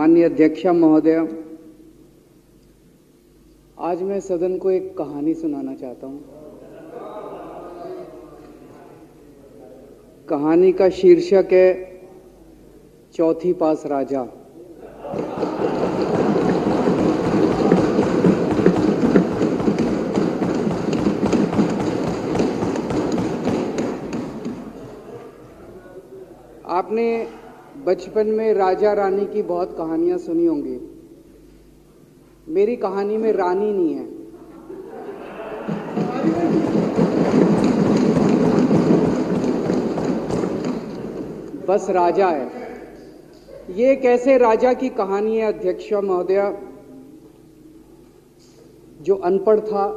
माननीय अध्यक्षा महोदय, आज मैं सदन को एक कहानी सुनाना चाहता हूं। कहानी का शीर्षक है चौथी पास राजा। आपने बचपन में राजा रानी की बहुत कहानियां सुनी होंगी। मेरी कहानी में रानी नहीं है, बस राजा है। ये कैसे राजा की कहानी है अध्यक्ष महोदया, जो अनपढ़ था,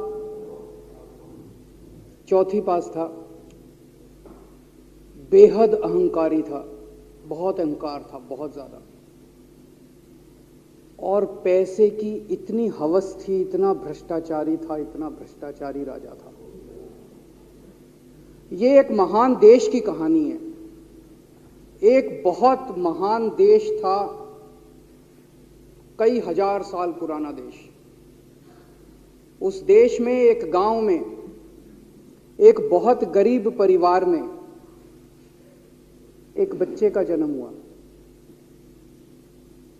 चौथी पास था, बेहद अहंकारी था, बहुत अहंकार था, बहुत ज्यादा, और पैसे की इतनी हवस थी, इतना भ्रष्टाचारी था, इतना भ्रष्टाचारी राजा था। ये एक महान देश की कहानी है। एक बहुत महान देश था, कई हजार साल पुराना देश। उस देश में एक गांव में एक बहुत गरीब परिवार में एक बच्चे का जन्म हुआ।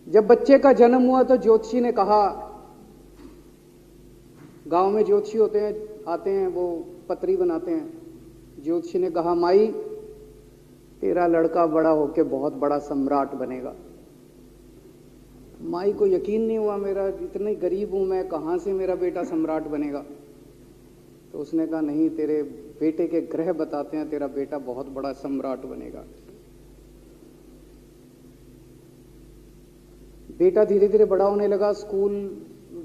जब बच्चे का जन्म हुआ तो ज्योतिषी ने कहा, गांव में ज्योतिषी होते हैं, आते हैं, वो पत्री बनाते हैं। ज्योतिषी ने कहा, माई तेरा लड़का बड़ा होके बहुत बड़ा सम्राट बनेगा। माई को यकीन नहीं हुआ, मेरा इतने गरीब हूं मैं, कहां से मेरा बेटा सम्राट बनेगा। तो उसने कहा, नहीं, तेरे बेटे के ग्रह बताते हैं तेरा बेटा बहुत बड़ा सम्राट बनेगा। बेटा धीरे धीरे बड़ा होने लगा। स्कूल,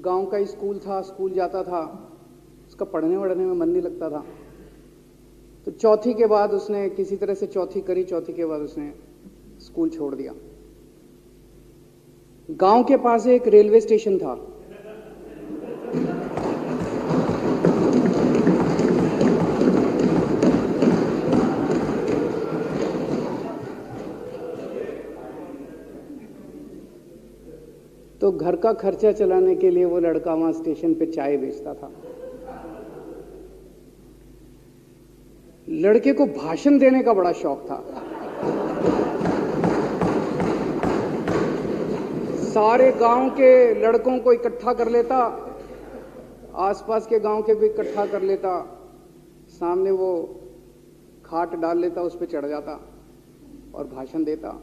गांव का ही स्कूल था, स्कूल जाता था, उसका पढ़ने वढ़ने में मन नहीं लगता था। तो चौथी के बाद उसने किसी तरह से चौथी करी, चौथी के बाद उसने स्कूल छोड़ दिया। गांव के पास एक रेलवे स्टेशन था। तो घर का खर्चा चलाने के लिए वो लड़का वहां स्टेशन पे चाय बेचता था। लड़के को भाषण देने का बड़ा शौक था। सारे गांव के लड़कों को इकट्ठा कर लेता, आसपास के गांव के भी इकट्ठा कर लेता, सामने वो खाट डाल लेता, उस पर चढ़ जाता और भाषण देता।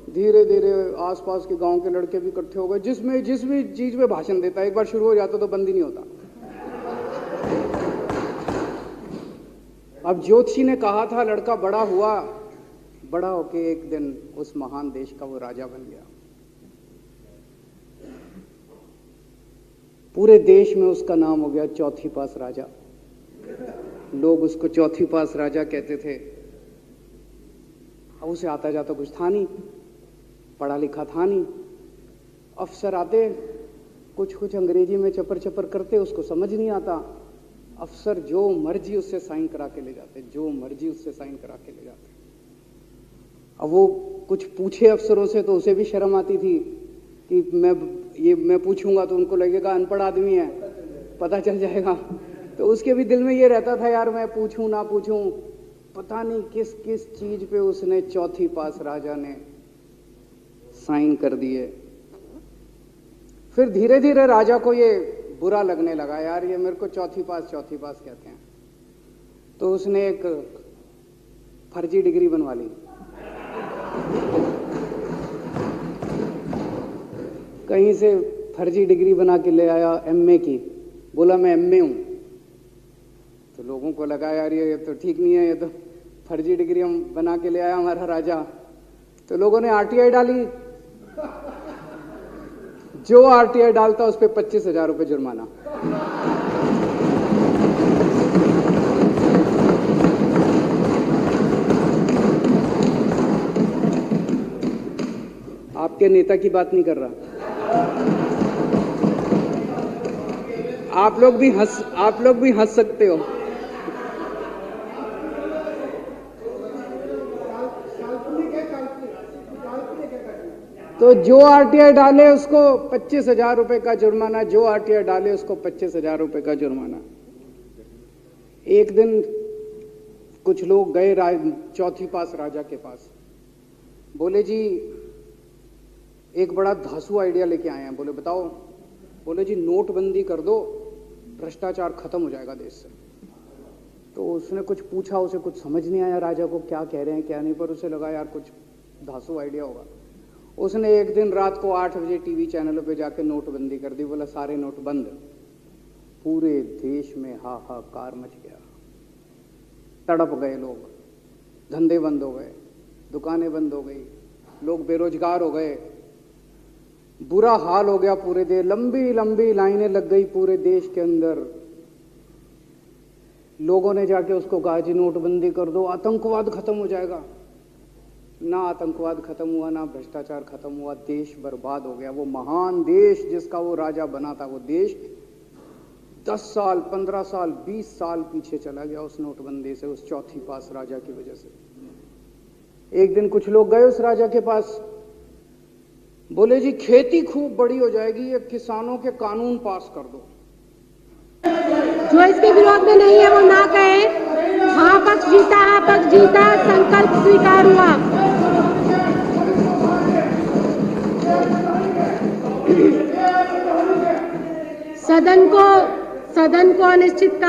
धीरे धीरे आसपास के गांव के लड़के भी इकट्ठे हो गए। जिस भी चीज में भाषण देता, एक बार शुरू हो जाता तो बंद ही नहीं होता। अब ज्योतिषी ने कहा था, लड़का बड़ा हुआ, बड़ा होके एक दिन उस महान देश का वो राजा बन गया। पूरे देश में उसका नाम हो गया चौथी पास राजा। लोग उसको चौथी पास राजा कहते थे। अब उसे आता जाता कुछ था नहीं, पढ़ा लिखा था नहीं। अफसर आते, कुछ कुछ अंग्रेजी में चपर चपर करते, उसको समझ नहीं आता। अफसर जो मर्जी उससे साइन करा के ले जाते, जो मर्जी उससे साइन करा के ले जाते। अब वो कुछ पूछे अफसरों से तो उसे भी शर्म आती थी कि मैं पूछूंगा तो उनको लगेगा अनपढ़ आदमी है, पता चल जाएगा। तो उसके भी दिल में ये रहता था, यार मैं पूछूं ना पूछूं। पता नहीं किस किस चीज पे उसने चौथी पास राजा ने साइन कर दिए। फिर धीरे धीरे राजा को ये बुरा लगने लगा, यार ये मेरे को चौथी पास कहते हैं। तो उसने एक फर्जी डिग्री बनवा ली। कहीं से फर्जी डिग्री बना के ले आया, एमए की। बोला मैं एमए हूं। तो लोगों को लगा, यार ये तो ठीक नहीं है, ये तो फर्जी डिग्री हम बना के ले आया हमारा राजा। तो लोगों ने आरटीआई डाली। जो आरटीआई डालता उस पर 25,000 रुपये जुर्माना। आपके नेता की बात नहीं कर रहा। आप लोग भी हंस सकते हो। तो जो आरटीआई डाले उसको 25,000 रुपए का जुर्माना, जो आरटीआई डाले उसको 25,000 रुपए का जुर्माना। एक दिन कुछ लोग गए चौथी पास राजा के पास, बोले जी एक बड़ा धांसू आइडिया लेके आए हैं। बोले बताओ। बोले जी नोटबंदी कर दो, भ्रष्टाचार खत्म हो जाएगा देश से। तो उसने कुछ पूछा, उसे कुछ समझ नहीं आया राजा को क्या कह रहे हैं क्या नहीं, पर उसे लगा यार कुछ धांसू आइडिया होगा। उसने एक दिन रात को 8 बजे टीवी चैनलों पे जाके नोटबंदी कर दी। बोला सारे नोट बंद। पूरे देश में हाहाकार मच गया, तड़प गए लोग, धंधे बंद हो गए, दुकानें बंद हो गई, लोग बेरोजगार हो गए, बुरा हाल हो गया पूरे देश। लंबी लंबी लाइनें लग गई पूरे देश के अंदर। लोगों ने जाके उसको कहा जी नोटबंदी कर दो, आतंकवाद खत्म हो जाएगा। ना आतंकवाद खत्म हुआ, ना भ्रष्टाचार खत्म हुआ, देश बर्बाद हो गया। वो महान देश जिसका वो राजा बना था, वो देश 10 साल 15 साल 20 साल पीछे चला गया उस नोटबंदी से, उस चौथी पास राजा की वजह से। एक दिन कुछ लोग गए उस राजा के पास, बोले जी खेती खूब बड़ी हो जाएगी, ये किसानों के कानून पास कर दो। जो इसके विरोध में नहीं है वो ना कहे। हाँ पक्ष जीता, हाँ पक्ष जीता, संकल्प स्वीकार हुआ। सदन को अनिश्चित